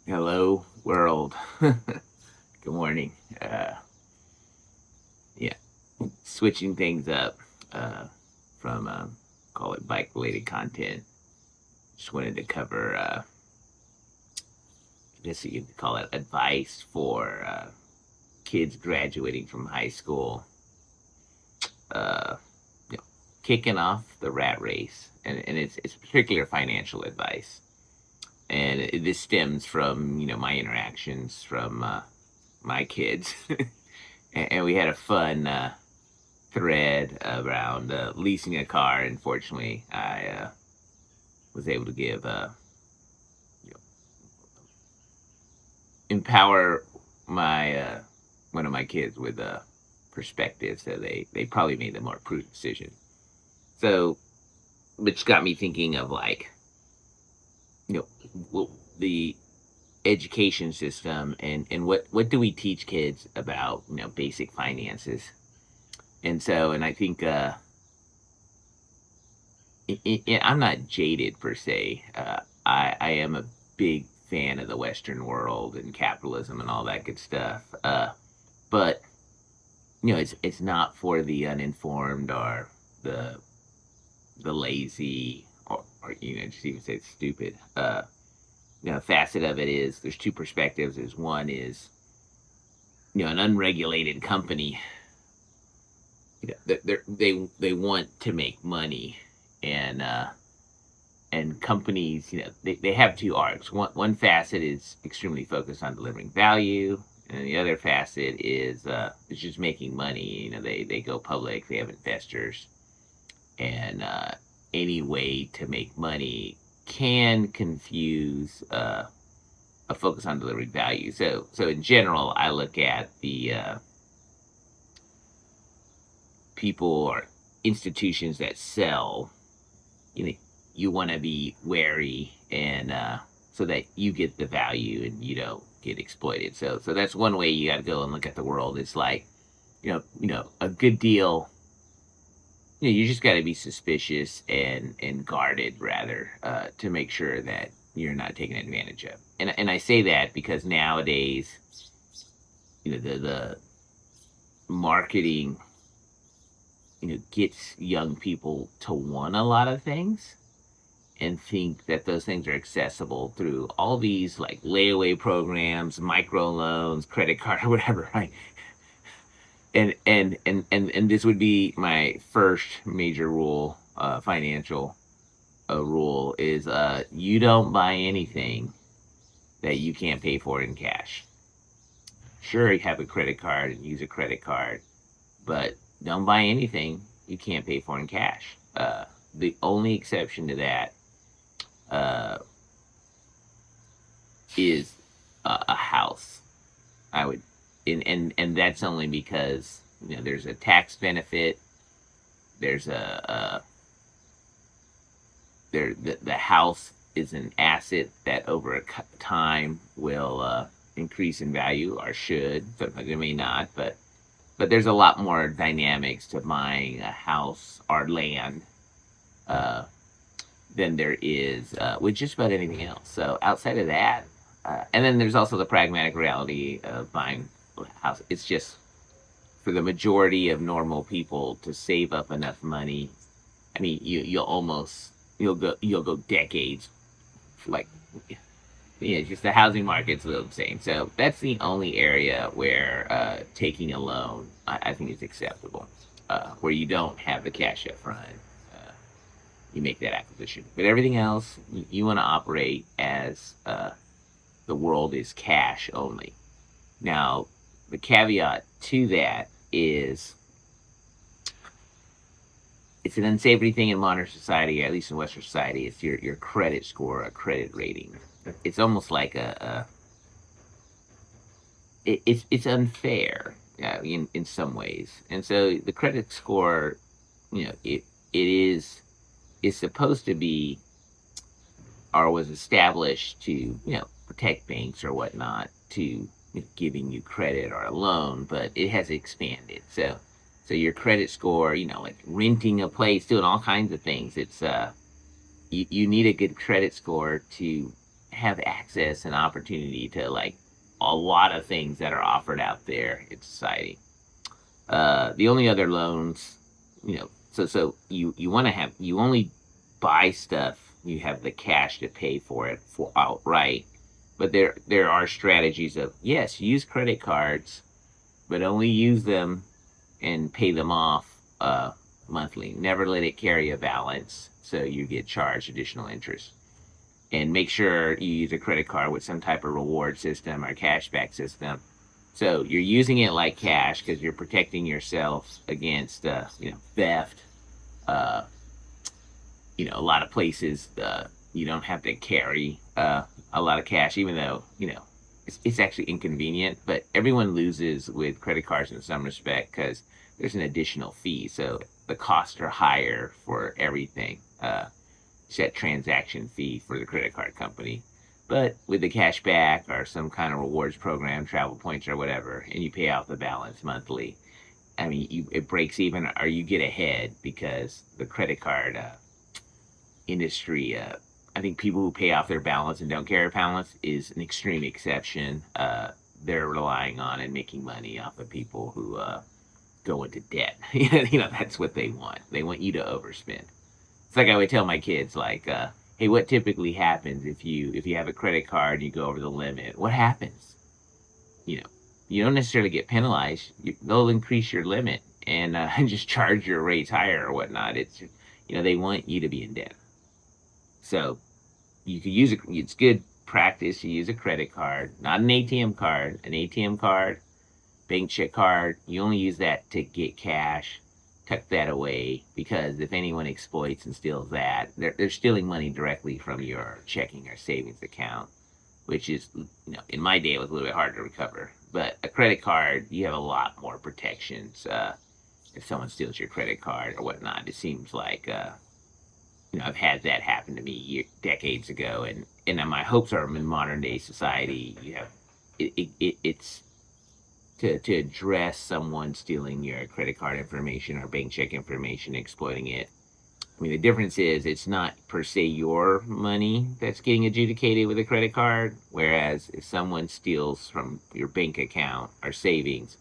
Hello, world. Good morning. Yeah, switching things up uh, from call it bike related content. Just wanted to cover, I guess you could call it advice for kids graduating from high school, uh, you know, kicking off the rat race, and it's particular financial advice, and this stems from my interactions from my kids, and we had a fun thread around leasing a car. Unfortunately, I was able to give you know, empower my one of my kids with a perspective, so they probably made the more prudent decision. So, which got me thinking of like you know the education system and what do we teach kids about basic finances. And I think I'm not jaded per se. I am a big fan of the Western world and capitalism and all that good stuff. But it's not for the uninformed or the the lazy or just even say it's stupid. Facet of it is there's two perspectives. Is one is an unregulated company. They want to make money, and companies, they have two arcs. One facet is extremely focused on delivering value, and the other facet is just making money. They go public, they have investors, and any way to make money can confuse a focus on delivering value. So in general, I look at the people or institutions that sell. you know, you want to be wary and so that you get the value and you don't get exploited. So that's one way you got to go and look at the world. It's like a good deal. You just got to be suspicious and guarded rather to make sure that you're not taken advantage of. And I say that because nowadays, the marketing gets young people to want a lot of things and think that those things are accessible through all these like layaway programs, micro loans, credit card, or whatever, right? And this would be my first major rule, financial rule is you don't buy anything that you can't pay for in cash. Sure, you have a credit card and use a credit card, but don't buy anything you can't pay for in cash. The only exception to that uh, is a house. I would, and that's only because there's a tax benefit. There's the house is an asset that over a time will increase in value or should. Sometimes it may not, but there's a lot more dynamics to buying a house or land uh, than there is with just about anything else. So outside of that, and then there's also the pragmatic reality of buying a house. It's just for the majority of normal people to save up enough money. I mean, you'll go decades, like just the housing market's a little insane. So that's the only area where taking a loan, I think, is acceptable, where you don't have the cash up front. Uh, you make that acquisition, but everything else, you want to operate as the world is cash only. Now, the caveat to that is it's an unsavory thing in modern society, or at least in Western society. It's your credit score, a credit rating. It's almost like it's unfair in some ways. And so the credit score, it is supposed to be or was established to protect banks or whatnot to giving you credit or a loan, but it has expanded. So your credit score, like renting a place, doing all kinds of things. It's you need a good credit score to have access and opportunity to like a lot of things that are offered out there in society. The only other loans, so you want to have, you only buy stuff, you have the cash to pay for it for outright. But there are strategies of, yes, use credit cards, but only use them and pay them off monthly. Never let it carry a balance so you get charged additional interest. And make sure you use a credit card with some type of reward system or cashback system. So you're using it like cash because you're protecting yourself against theft. Uh, a lot of places you don't have to carry a lot of cash, even though it's actually inconvenient. But everyone loses with credit cards in some respect because there's an additional fee, so the costs are higher for everything. Set transaction fee for the credit card company. But with the cash back or some kind of rewards program, travel points or whatever, and you pay out the balance monthly, I mean, it breaks even or you get ahead because the credit card industry, I think people who pay off their balance and don't carry a balance is an extreme exception. They're relying on and making money off of people who go into debt. That's what they want. They want you to overspend. It's like I would tell my kids, like, hey, what typically happens if you have a credit card and you go over the limit? What happens? You don't necessarily get penalized. They'll increase your limit and just charge your rates higher or whatnot. It's they want you to be in debt. So you could use it. It's good practice to use a credit card, not an ATM card. An ATM card, bank check card, you only use that to get cash. Tuck that away because if anyone exploits and steals that, they're stealing money directly from your checking or savings account, which is, in my day, it was a little bit hard to recover. But a credit card, you have a lot more protections. If someone steals your credit card or whatnot, it seems like, I've had that happen to me decades ago, and my hopes are in modern day society, you have, it's to address someone stealing your credit card information or bank check information, exploiting it. I mean, the difference is it's not per se your money that's getting adjudicated with a credit card, whereas if someone steals from your bank account or savings,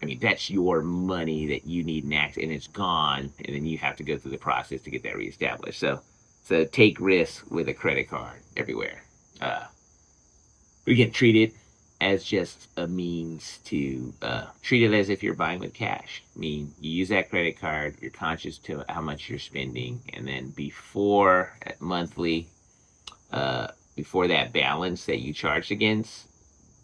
I mean, that's your money that you need and it's gone, and then you have to go through the process to get that reestablished. So take risks with a credit card everywhere. We get treated as just a means to treat it as if you're buying with cash. I mean, you use that credit card, you're conscious to how much you're spending, and then before monthly, before that balance that you charged against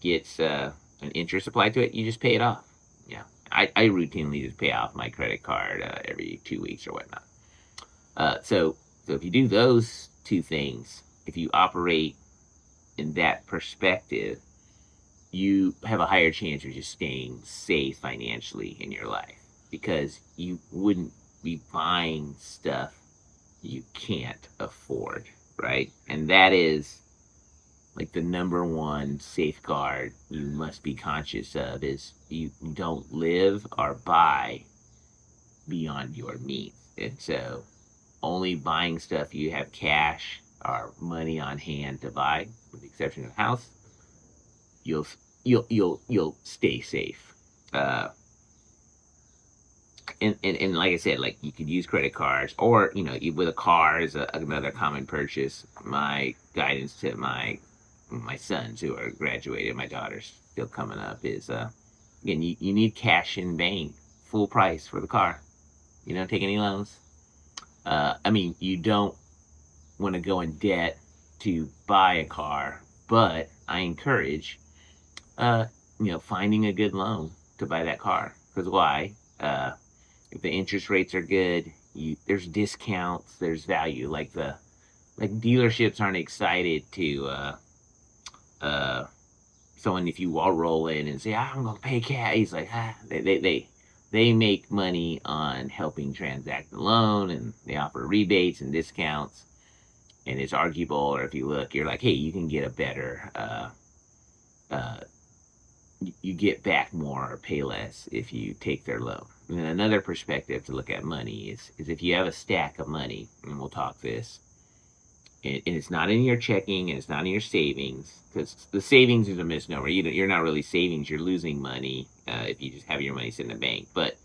gets an interest applied to it, you just pay it off. Yeah, I routinely just pay off my credit card every 2 weeks or whatnot. So if you do those two things, if you operate in that perspective, you have a higher chance of just staying safe financially in your life because you wouldn't be buying stuff you can't afford, right? And that is like the number one safeguard you must be conscious of is you don't live or buy beyond your means. And so only buying stuff you have cash or money on hand to buy, with the exception of a house, you'll stay safe. And like I said, like you could use credit cards or, with a car is another common purchase. My guidance to my sons who are graduated, my daughter's still coming up, is, again, you need cash in bank, full price for the car. You don't take any loans. I mean, you don't want to go in debt to buy a car, but I encourage finding a good loan to buy that car. Because why? If the interest rates are good, there's discounts, there's value. Like dealerships aren't excited to someone, if you all roll in and say, I'm gonna pay cash. He's like, they make money on helping transact the loan, and they offer rebates and discounts. And it's arguable, or if you look, you're like, hey, you can get a better you get back more or pay less if you take their loan. And then another perspective to look at money is if you have a stack of money, and we'll talk this, and it's not in your checking and it's not in your savings, because the savings is a misnomer. You're not really savings. You're losing money if you just have your money sit in the bank. But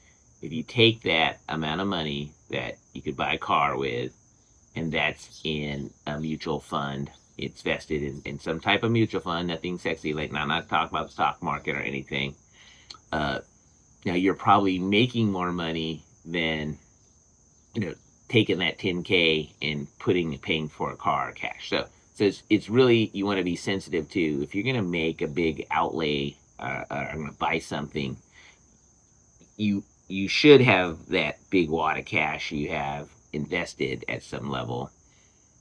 if you take that amount of money that you could buy a car with, and that's in a mutual fund, it's vested in some type of mutual fund, nothing sexy, like not talking about the stock market or anything. Uh, Now you're probably making more money than, you know, taking that 10K and paying for a car cash. So it's really, you want to be sensitive to, if you're going to make a big outlay, or going to buy something, you should have that big wad of cash you have invested at some level.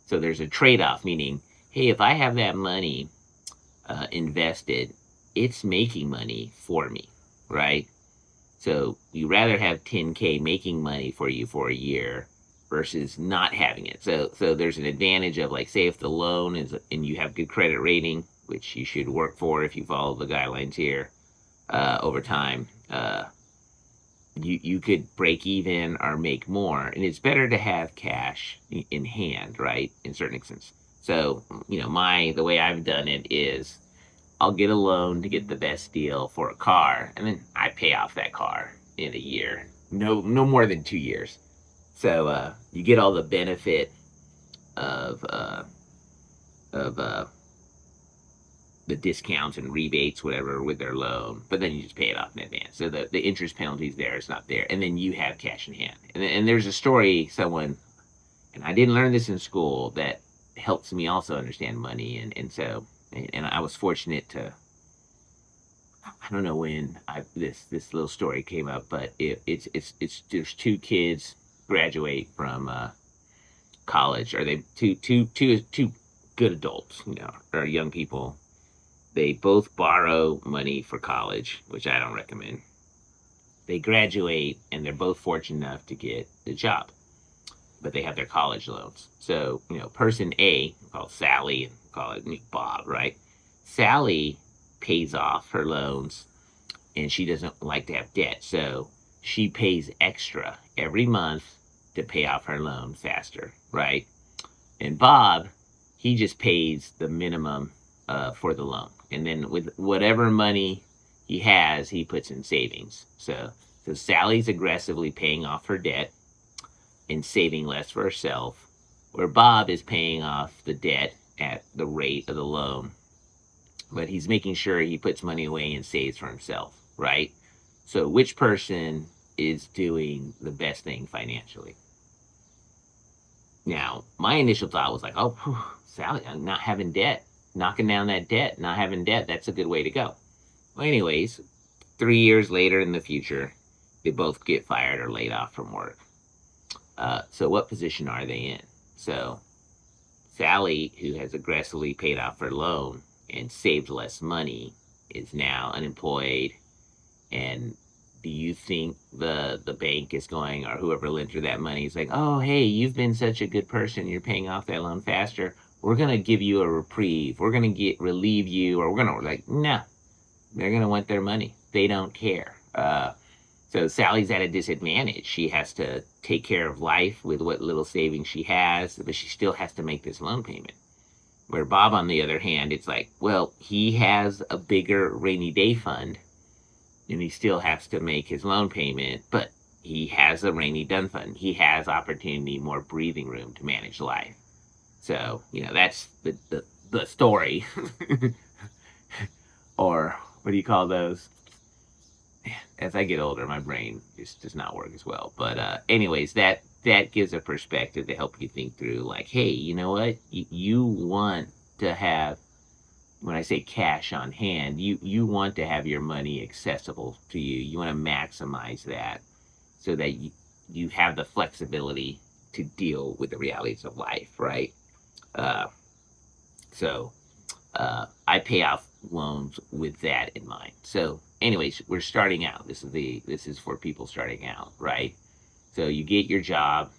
So there's a trade-off, meaning, hey, if I have that money invested, it's making money for me, right? So you rather have 10K making money for you for a year versus not having it. So there's an advantage of, like, say if the loan is, and you have good credit rating, which you should work for if you follow the guidelines here, over time, you could break even or make more, and it's better to have cash in hand, right? In certain extents. So, the way I've done it is, I'll get a loan to get the best deal for a car, and then I pay off that car in a year. No more than 2 years. So you get all the benefit of the discounts and rebates, whatever, with their loan, but then you just pay it off in advance. So the interest penalties there is not there, and then you have cash in hand. And there's a story, someone, and I didn't learn this in school, that helps me also understand money, and I was fortunate to, I don't know when this little story came up, but it's there's two kids graduate from college, or they two good adults, or young people. They both borrow money for college, which I don't recommend. They graduate and they're both fortunate enough to get a job, but they have their college loans. So, person A, called Sally, and call it Bob, right? Sally pays off her loans, and she doesn't like to have debt. So she pays extra every month to pay off her loan faster, right? And Bob, he just pays the minimum for the loan. And then with whatever money he has, he puts in savings. So Sally's aggressively paying off her debt and saving less for herself, where Bob is paying off the debt at the rate of the loan, but he's making sure he puts money away and saves for himself, right? So which person is doing the best thing financially? Now, my initial thought was like, oh, whew, Sally, I'm not having debt, knocking down that debt, not having debt, that's a good way to go. Well, anyways, 3 years later in the future, they both get fired or laid off from work. So what position are they in? So Sally, who has aggressively paid off her loan and saved less money, is now unemployed. And do you think the bank is going, or whoever lent her that money is like, oh, hey, you've been such a good person, you're paying off that loan faster, we're going to give you a reprieve, we're going to relieve you, or we're going to, like, no, they're going to want their money. They don't care. So Sally's at a disadvantage. She has to take care of life with what little savings she has, but she still has to make this loan payment. Where Bob, on the other hand, it's like, well, he has a bigger rainy day fund, and he still has to make his loan payment, but he has a rainy day fund. He has opportunity, more breathing room to manage life. So, that's the story. Or what do you call those? As I get older, my brain just does not work as well. But anyways, that gives a perspective to help you think through, like, hey, you know what? You want to have, when I say cash on hand, you want to have your money accessible to you. You want to maximize that so that you have the flexibility to deal with the realities of life, right? So I pay off loans with that in mind. So anyways, we're starting out. This is for people starting out, right? So you get your job,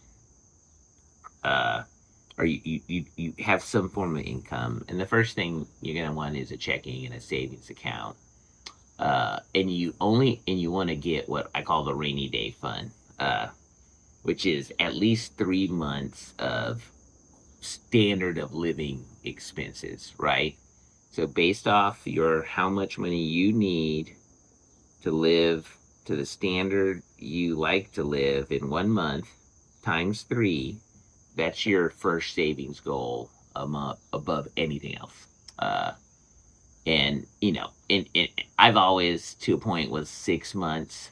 or you have some form of income, and the first thing you're going to want is a checking and a savings account. And you want to get what I call the rainy day fund, which is at least 3 months of standard of living expenses, right? So based off your how much money you need to live to the standard you like to live in 1 month times three, that's your first savings goal above anything else. Uh, and I've always to a point was 6 months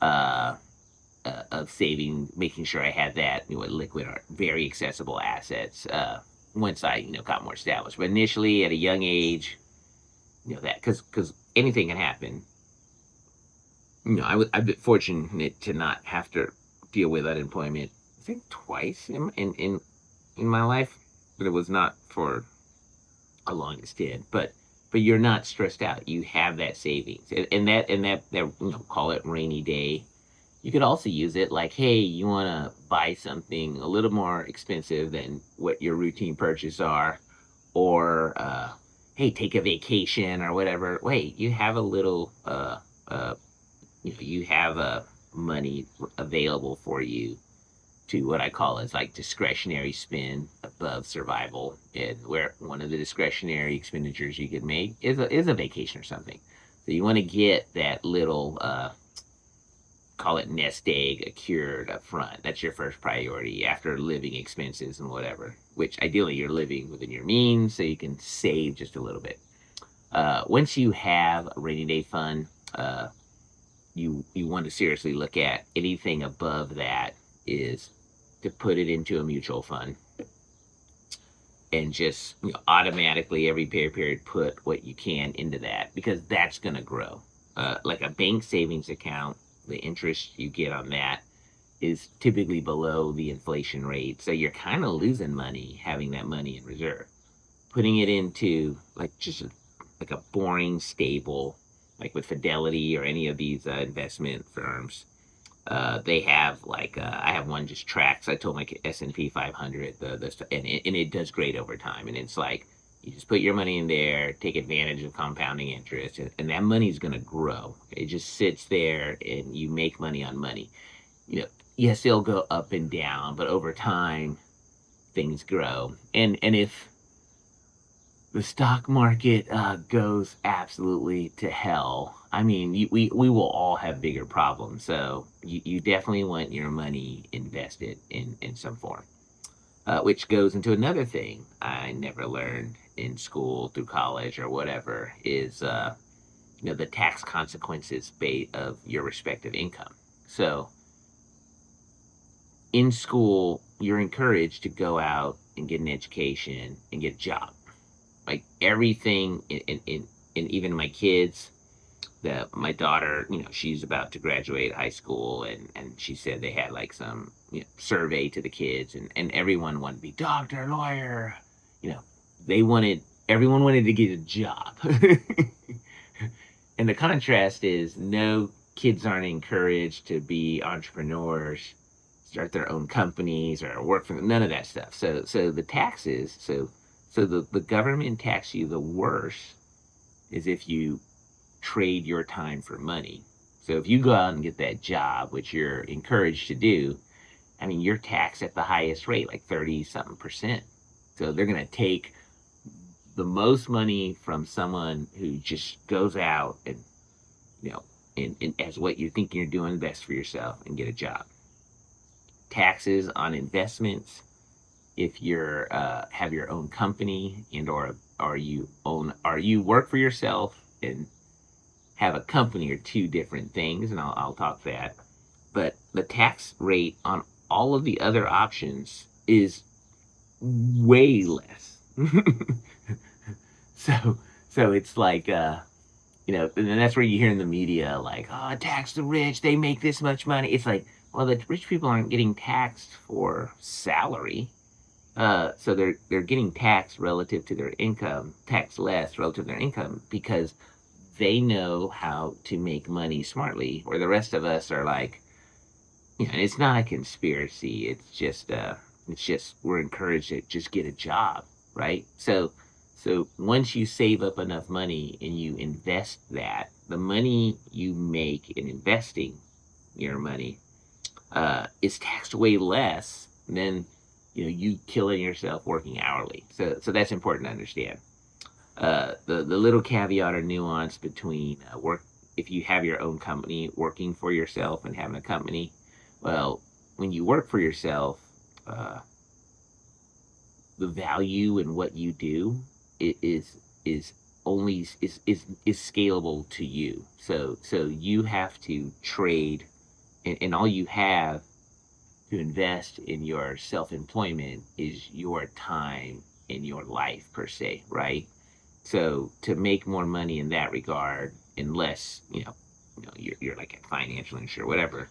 uh, of saving, making sure I had that liquid or very accessible assets. Once I got more established, but initially at a young age, that because anything can happen. I've been fortunate to not have to deal with unemployment. I think twice in my life, but it was not for a long extent. But you're not stressed out. You have that savings, and that call it rainy day. You could also use it like, hey, you want to buy something a little more expensive than what your routine purchases are, or hey, take a vacation or whatever. Wait, you have a little you have money available for you to what I call as like discretionary spend above survival, and where one of the discretionary expenditures you could make is a vacation or something. So you want to get that little call it nest egg cured up front. That's your first priority after living expenses and whatever. Which ideally you're living within your means, so you can save just a little bit. Once you have a rainy day fund, you want to seriously look at anything above that is to put it into a mutual fund and just automatically every pay period put what you can into that, because that's going to grow. Like a bank savings account, the interest you get on that is typically below the inflation rate, so you're kind of losing money having that money in reserve. Putting it into like like a boring stable, like with Fidelity or any of these investment firms, they have like I have one just tracks. I told my S&P 500 and it does great over time. And it's like you just put your money in there, take advantage of compounding interest, and that money's going to grow. It just sits there, and you make money on money. Yes, it'll go up and down, but over time things grow. And if the stock market goes absolutely to hell, I mean, we will all have bigger problems. So you definitely want your money invested in some form, which goes into another thing I never learned in school, through college, or whatever, is the tax consequences of your respective income. So in school, you're encouraged to go out and get an education and get a job. Like everything in even my kids, that my daughter, she's about to graduate high school, and she said they had like some survey to the kids, and everyone wanted to be doctor, lawyer, you know they wanted everyone wanted to get a job. And the contrast is, no, kids aren't encouraged to be entrepreneurs, start their own companies or work for them, none of that stuff. So the taxes, the government tax you the worst is if you trade your time for money. So if you go out and get that job, which you're encouraged to do, I mean, you're taxed at the highest rate, like 30 something percent. So they're going to take the most money from someone who just goes out and, and as what you think you're doing best for yourself, and get a job. Taxes on investments, if you're have your own company, and or you work for yourself and have a company, are two different things, and I'll talk that. But the tax rate on all of the other options is way less. so so it's like and then that's where you hear in the media like, oh, tax the rich, they make this much money. It's like, well, the rich people aren't getting taxed for salary. So they're getting taxed relative to their income, taxed less relative to their income, because they know how to make money smartly. Where the rest of us are like, and it's not a conspiracy. It's just we're encouraged to just get a job, right? So once you save up enough money and you invest that, the money you make in investing your money is taxed way less than you killing yourself working hourly. So that's important to understand. The little caveat or nuance between work if you have your own company, working for yourself and having a company. Well, when you work for yourself, uh, the value in what you do is only is scalable to you. So you have to trade, and all you have to invest in your self employment is your time and your life per se, right? So to make more money in that regard, unless you're like a financial insurer, whatever,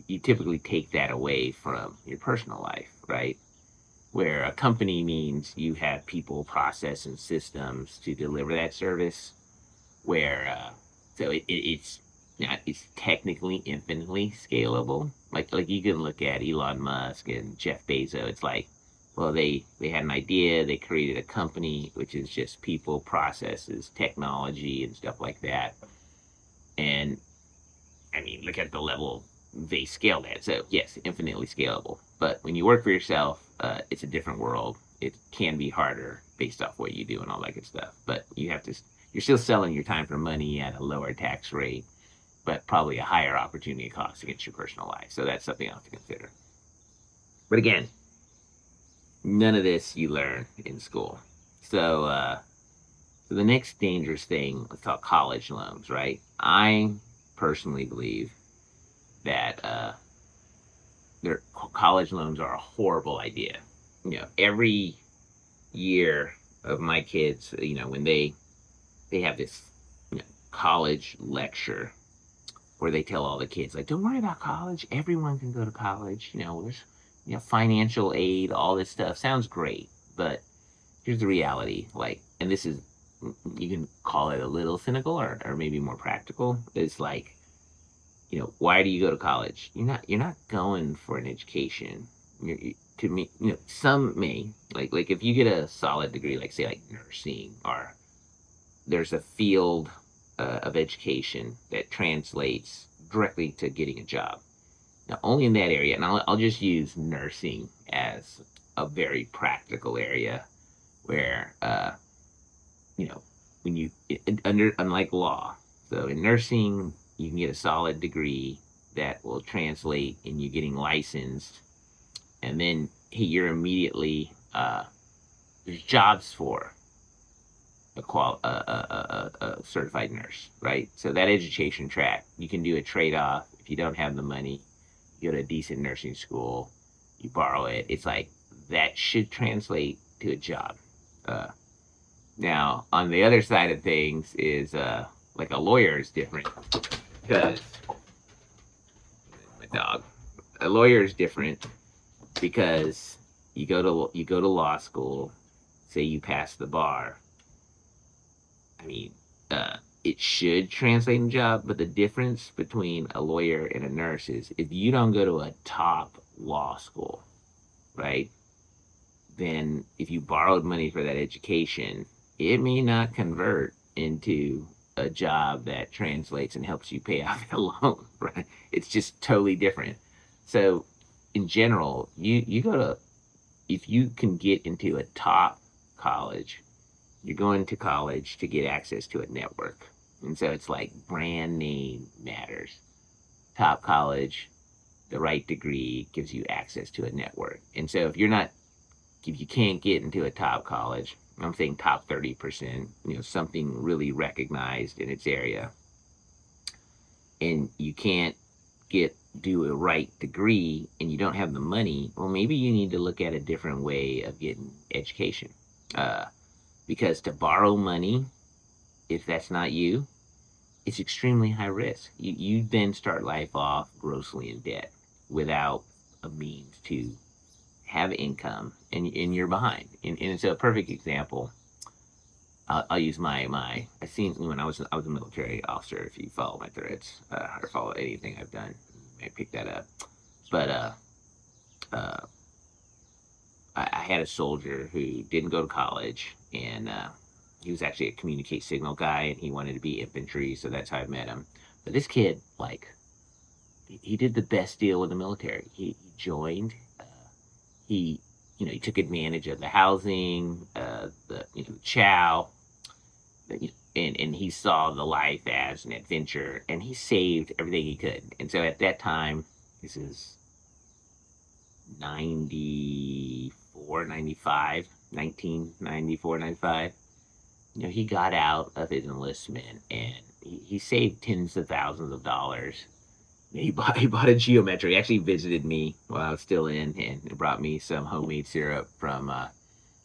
you typically take that away from your personal life, right? Where a company means you have people, process, and systems to deliver that service. Where it's technically infinitely scalable. Like you can look at Elon Musk and Jeff Bezos. It's like, well, they had an idea, they created a company which is just people, processes, technology, and stuff like that. And I mean, look at the level they scaled at. So yes, infinitely scalable. But when you work for yourself, it's a different world. It can be harder based off what you do and all that good stuff. But you're still selling your time for money at a lower tax rate, but probably a higher opportunity cost against your personal life. So that's something else to consider. But again, none of this you learn in school. So, so the next dangerous thing, let's talk college loans, right? I personally believe that their college loans are a horrible idea. Every year of my kids, when they have this college lecture where they tell all the kids, like, don't worry about college, everyone can go to college. There's financial aid, all this stuff sounds great, but here's the reality. Like, and this is, you can call it a little cynical or maybe more practical. It's like, why do you go to college? You're not going for an education. To me, some may, like if you get a solid degree, like say like nursing, or there's a field of education that translates directly to getting a job. Now, only in that area, and I'll just use nursing as a very practical area where, you know, when you, unlike law, so in nursing, you can get a solid degree that will translate in you getting licensed, and then hey, you're immediately, there's jobs for a certified nurse, right? So that education track, you can do a trade off. If you don't have the money, you go to a decent nursing school, you borrow it. It's like that should translate to a job. Uh, Now, on the other side of things is like a lawyer is different because my dog. A lawyer is different because you go to law school, say you pass the bar. I mean, it should translate in job, but the difference between a lawyer and a nurse is if you don't go to a top law school, right? Then if you borrowed money for that education, it may not convert into a job that translates and helps you pay off the loan, right? It's just totally different. So in general, you go to if you can get into a top college, you're going to college to get access to a network. And so it's like brand name matters. Top college, the right degree gives you access to a network. And so if you can't get into a top college, I'm saying top 30%, something really recognized in its area, and you can't do a right degree and you don't have the money, well, maybe you need to look at a different way of getting education. Uh, because to borrow money, if that's not you, it's extremely high risk. You then start life off grossly in debt without a means to have income, and you're behind. And it's a perfect example. I'll use I seen when I was a military officer. If you follow my threads or follow anything I've done, you may pick that up. But uh, I had a soldier who didn't go to college, and he was actually a communicate signal guy, and he wanted to be infantry, so that's how I met him. But this kid, like, he did the best deal with the military. He joined. He he took advantage of the housing, the chow, and he saw the life as an adventure, and he saved everything he could. And so at that time, this is 94, 95, 1994, 95. He got out of his enlistment and he saved tens of thousands of dollars. He bought a geometric. He actually visited me while I was still in and brought me some homemade syrup from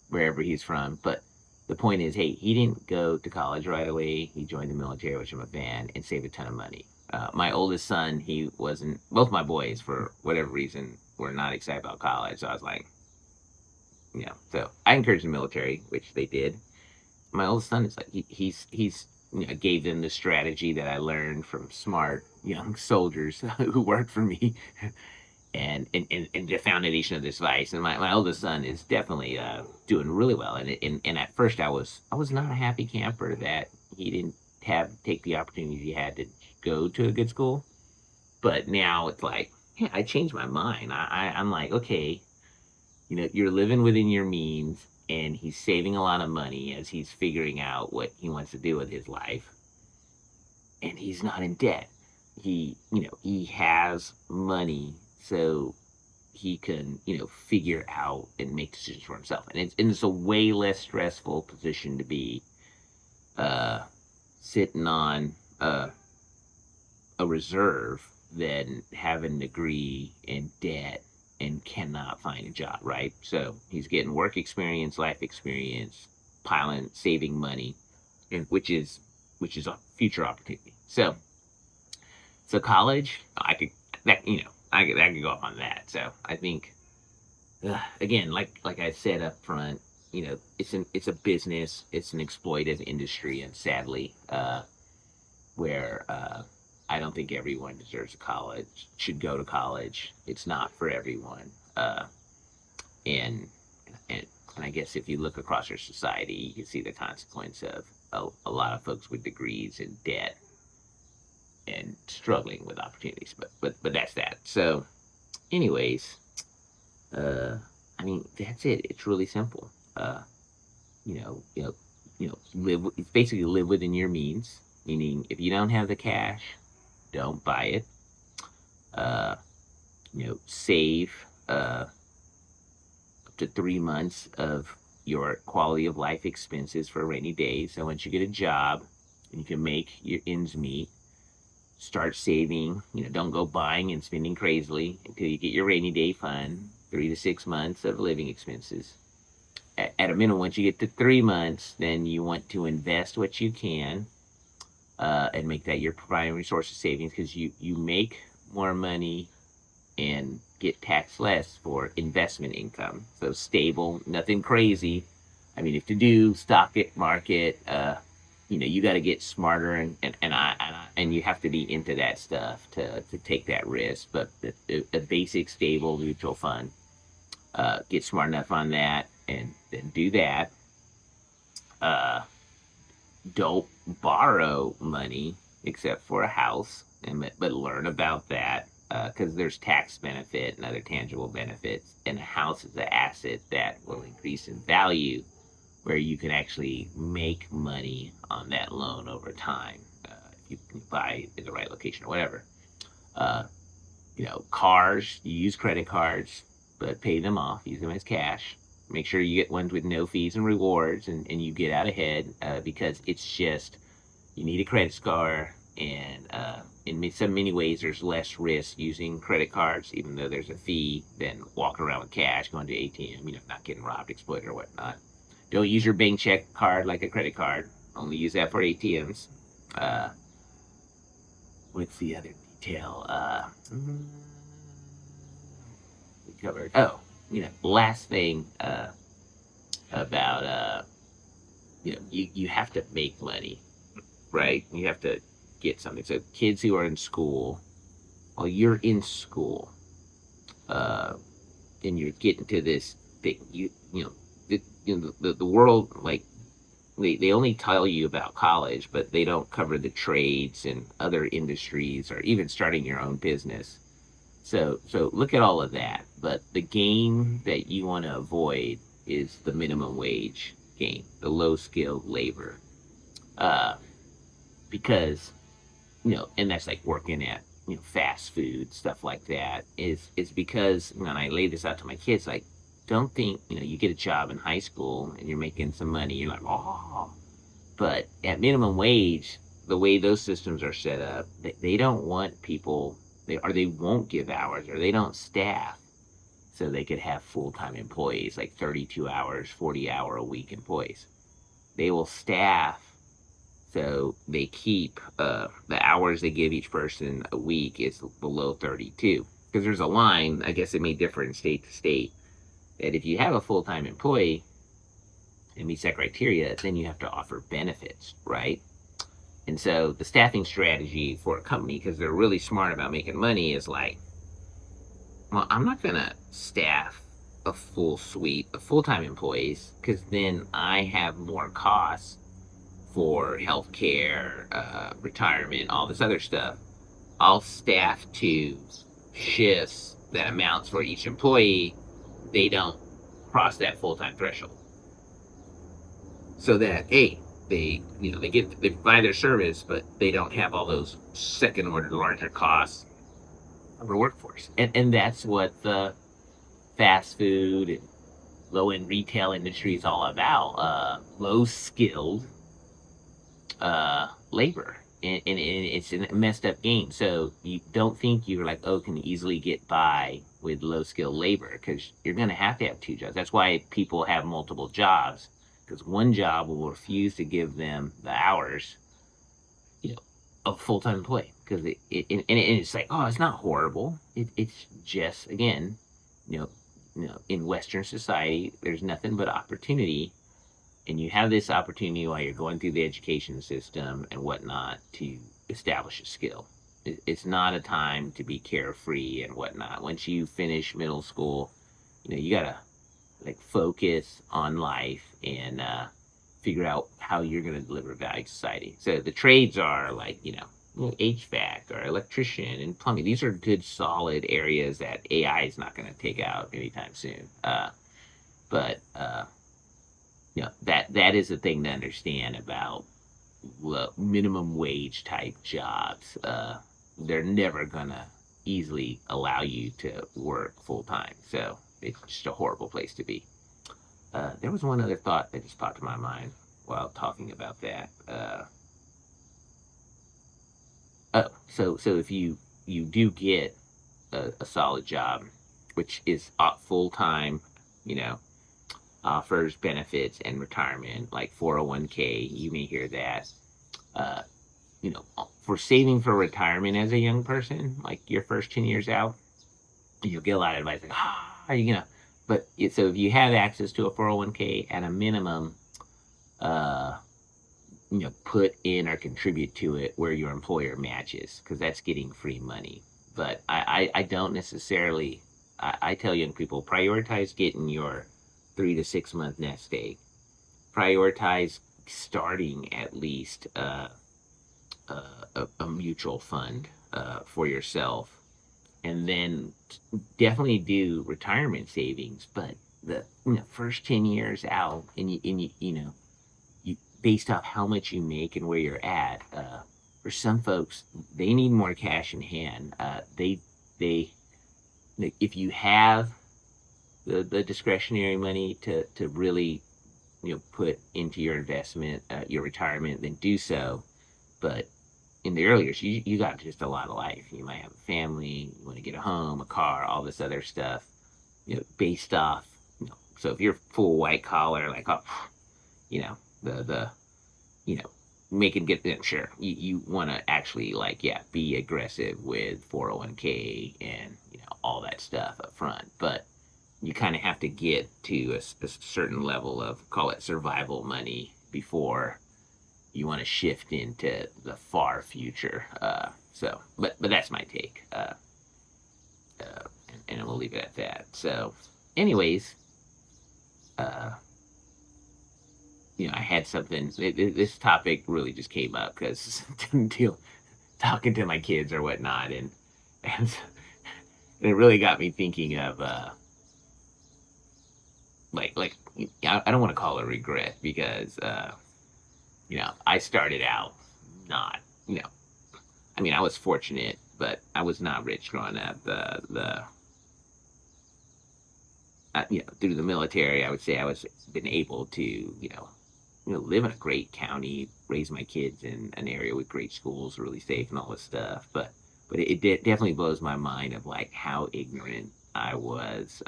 wherever he's from. But the point is, hey, he didn't go to college right away. He joined the military, which I'm a fan, and saved a ton of money. My oldest son, he wasn't. Both my boys, for whatever reason, were not excited about college. So I was like, so I encouraged the military, which they did. My oldest son is like he's gave them the strategy that I learned from smart young soldiers who worked for me, and the foundation of this vice. And my oldest son is definitely doing really well. And at first I was not a happy camper that he didn't have take the opportunity he had to go to a good school. But now it's like, yeah, I changed my mind. I'm like, okay, you're living within your means, and he's saving a lot of money as he's figuring out what he wants to do with his life, and he's not in debt. He has money, so he can, figure out and make decisions for himself. And it's a way less stressful position to be, uh, sitting on a reserve than having a degree in debt and cannot find a job, right? So he's getting work experience, life experience, piling, saving money, and which is a future opportunity. So college, I could that I could go up on that. So I think, again, like I said up front, it's a business, it's an exploitive industry, and sadly, where I don't think everyone deserves a college, should go to college. It's not for everyone. And, and, and I guess if you look across our society, you can see the consequence of a lot of folks with degrees in debt and struggling with opportunities. But that's that. So, anyways, I mean, that's it. It's really simple. You know, you know, it's basically live within your means. Meaning, if you don't have the cash, don't buy it. Uh, save up to 3 months of your quality of life expenses for a rainy day. So once you get a job and you can make your ends meet, start saving. Don't go buying and spending crazily until you get your rainy day fund. 3 to 6 months of living expenses. At a minimum, once you get to 3 months, then you want to invest what you can, and make that your primary source of savings, because you make more money and get taxed less for investment income. So stable, nothing crazy. I mean, if to do stock market, you got to get smarter, and you have to be into that stuff to take that risk. But a basic stable mutual fund, get smart enough on that, and then do that. Uh, don't borrow money except for a house, but learn about that, because there's tax benefit and other tangible benefits, and a house is an asset that will increase in value, where you can actually make money on that loan over time, if you can buy in the right location or whatever. Uh, cars, you use credit cards, but pay them off, use them as cash. Make sure you get ones with no fees and rewards, and you get out ahead, because it's just, you need a credit score. And in so many ways, there's less risk using credit cards, even though there's a fee, than walking around with cash, going to ATM, not getting robbed, exploited, or whatnot. Don't use your bank check card like a credit card. Only use that for ATMs. Uh, what's the other detail? We covered. Oh, last thing, about, you have to make money, right? You have to get something. So kids who are in school, while you're in school, uh, and you're getting to this thing, the world, like, they only tell you about college, but they don't cover the trades and other industries, or even starting your own business. So look at all of that. But the game that you want to avoid is the minimum wage game, the low skilled labor, uh, because and that's like working at fast food stuff like that. Is because when I lay this out to my kids, like, don't think you get a job in high school and you're making some money. You're like, oh, but at minimum wage, the way those systems are set up, they don't want people, they won't give hours, or they don't staff so they could have full time employees, like 32 hours, 40-hour a week employees. They will staff so they keep the hours they give each person a week is below 32. Because there's a line, I guess it may differ in state to state, that if you have a full time employee and meets that criteria, then you have to offer benefits, right? And so the staffing strategy for a company, because they're really smart about making money, is like, well, I'm not going to staff a full suite of full time employees because then I have more costs for healthcare, retirement, all this other stuff. I'll staff to shifts that amounts for each employee. They don't cross that full time threshold. So that, hey, they buy their service, but they don't have all those second order larger costs of a workforce. And that's what the fast food and low end retail industry is all about. Low skilled labor. And it's a messed up game. So you don't think you're like, oh, can easily get by with low skilled labor, because you're going to have two jobs. That's why people have multiple jobs, because one job will refuse to give them the hours, of a full time employee. Because it's like, oh, it's not horrible. It's just, again, in Western society, there's nothing but opportunity, and you have this opportunity while you're going through the education system and whatnot to establish a skill. It's not a time to be carefree and whatnot. Once you finish middle school, you gotta like focus on life and figure out how you're gonna deliver value to society. So the trades are like HVAC or electrician and plumbing. These are good, solid areas that AI is not going to take out anytime soon. But that is the thing to understand about minimum wage type jobs. They're never gonna easily allow you to work full time, so it's just a horrible place to be. There was one other thought that just popped in my mind while talking about that. So if you do get a solid job, which is full time, offers benefits and retirement like 401k. You may hear that. Uh, for saving for retirement as a young person, like your first 10 years out, you'll get a lot of advice like, but so if you have access to a 401k at a minimum, uh, put in or contribute to it where your employer matches, because that's getting free money. But I don't necessarily, I tell young people, prioritize getting your 3 to 6 month nest egg. Prioritize starting at least a mutual fund for yourself, and then definitely do retirement savings. But the first 10 years out, and you based off how much you make and where you're at. For some folks, they need more cash in hand. They if you have the discretionary money to really put into your investment, your retirement, then do so. But in the early years, you got just a lot of life. You might have a family, you want to get a home, a car, all this other stuff, based off. So if you're full white collar, like, oh, the making get them, sure, you want to actually be aggressive with 401k and all that stuff up front. But you kind of have to get to a certain level of, call it, survival money before you want to shift into the far future. But that's my take, and we'll leave it at that. So anyways, I had something, this topic really just came up because talking to my kids or whatnot, and it really got me thinking of like I don't want to call it regret because I started out not you know I mean I was fortunate, but I was not rich growing up. The through the military, I would say I was been able to live in a great county, raise my kids in an area with great schools, really safe and all this stuff. But it definitely blows my mind of like how ignorant I was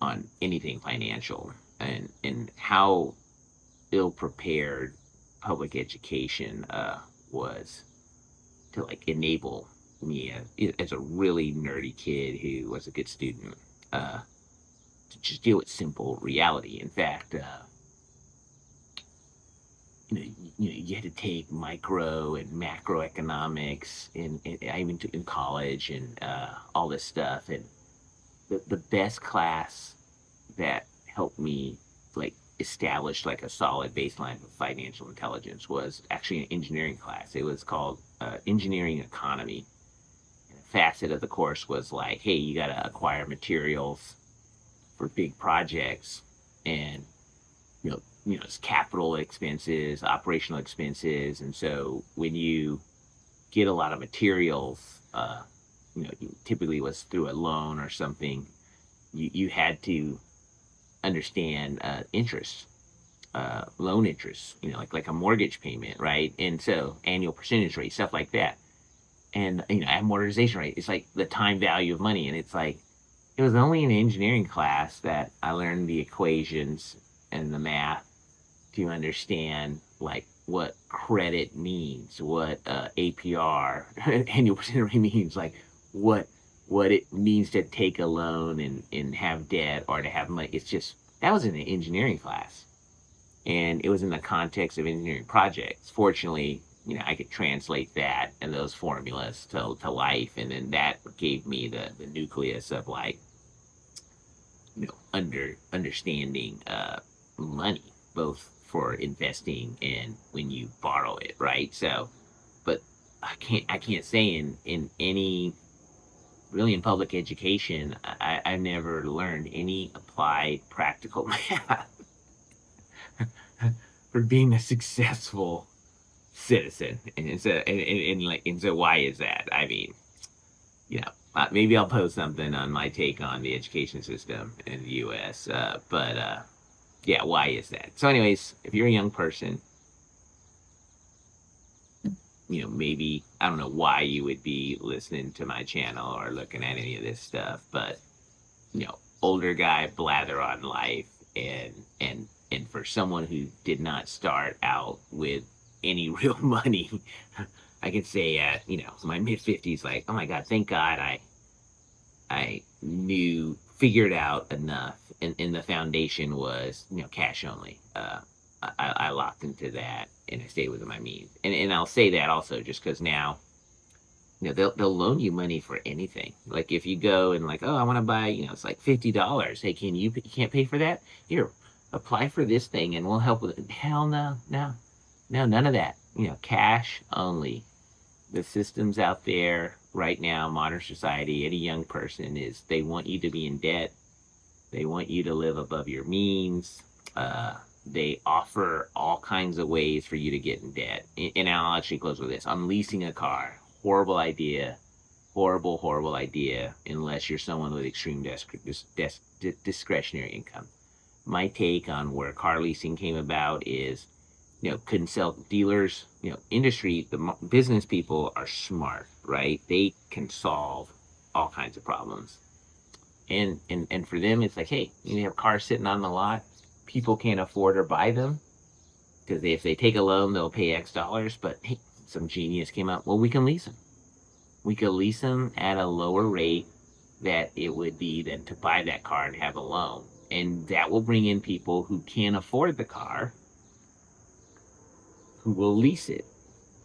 on anything financial, and how ill prepared public education was to like enable me as a really nerdy kid who was a good student uh, to just deal with simple reality. In fact, you had to take micro and macroeconomics I even took in college and all this stuff. And the best class that helped me like establish like a solid baseline of financial intelligence was actually an engineering class. It was called engineering economy. And a facet of the course was like, hey, you got to acquire materials for big projects, and it's capital expenses, operational expenses, and so when you get a lot of materials, typically was through a loan or something, you had to understand interest, loan interest, like a mortgage payment, right? And so annual percentage rate, stuff like that, and amortization rate. It's like the time value of money, and it's like it was only in engineering class that I learned the equations and the math to understand like what credit means, what APR, annual percentage rate means, like what what it means to take a loan and have debt or to have money. It's just that was in an engineering class, and it was in the context of engineering projects. Fortunately, I could translate that and those formulas to life, and then that gave me the nucleus of like understanding money, both for investing and when you borrow it, right? So, but I can't say in any really in public education, I never learned any applied practical math for being a successful citizen. And so why is that? I mean, maybe I'll post something on my take on the education system in the U.S. But yeah, why is that? So, anyways, if you're a young person, maybe I don't know why you would be listening to my channel or looking at any of this stuff, but older guy blather on life, and for someone who did not start out with any real money, I could say at my mid 50s, like, oh my god, thank God I figured out enough, and the foundation was cash only. I locked into that and I stayed within my means, and I'll say that also just because now they'll loan you money for anything. Like if you go and like, oh, I want to buy, it's like $50. Hey, you can't pay for that? Here, apply for this thing and we'll help with it. Hell no, no, no, none of that. Cash only. The systems out there right now, modern society, any young person is they want you to be in debt. They want you to live above your means. They offer all kinds of ways for you to get in debt. And I'll actually close with this. On leasing a car, horrible idea. Horrible, horrible idea unless you're someone with extreme discretionary income. My take on where car leasing came about is couldn't sell dealers, industry, the business people are smart, right? They can solve all kinds of problems. And for them, it's like, hey, you have cars sitting on the lot. People can't afford or buy them because if they take a loan, they'll pay X dollars. But hey, some genius came up. Well, we can lease them. We could lease them at a lower rate that it would be than to buy that car and have a loan. And that will bring in people who can't afford the car, who will lease it.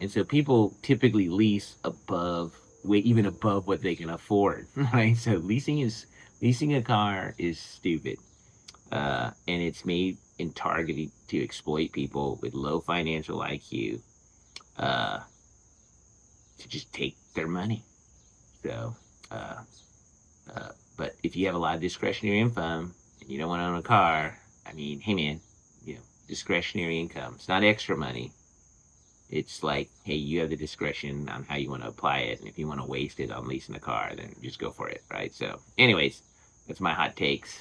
And so people typically lease even above what they can afford, right? So leasing a car is stupid, and it's made and targeted to exploit people with low financial IQ, to just take their money. So Uh, but if you have a lot of discretionary income and you don't want to own a car, I mean, hey man, discretionary income. It's not extra money. It's like, hey, you have the discretion on how you want to apply it, and if you want to waste it on leasing a car, then just go for it, right? So, anyways, that's my hot takes.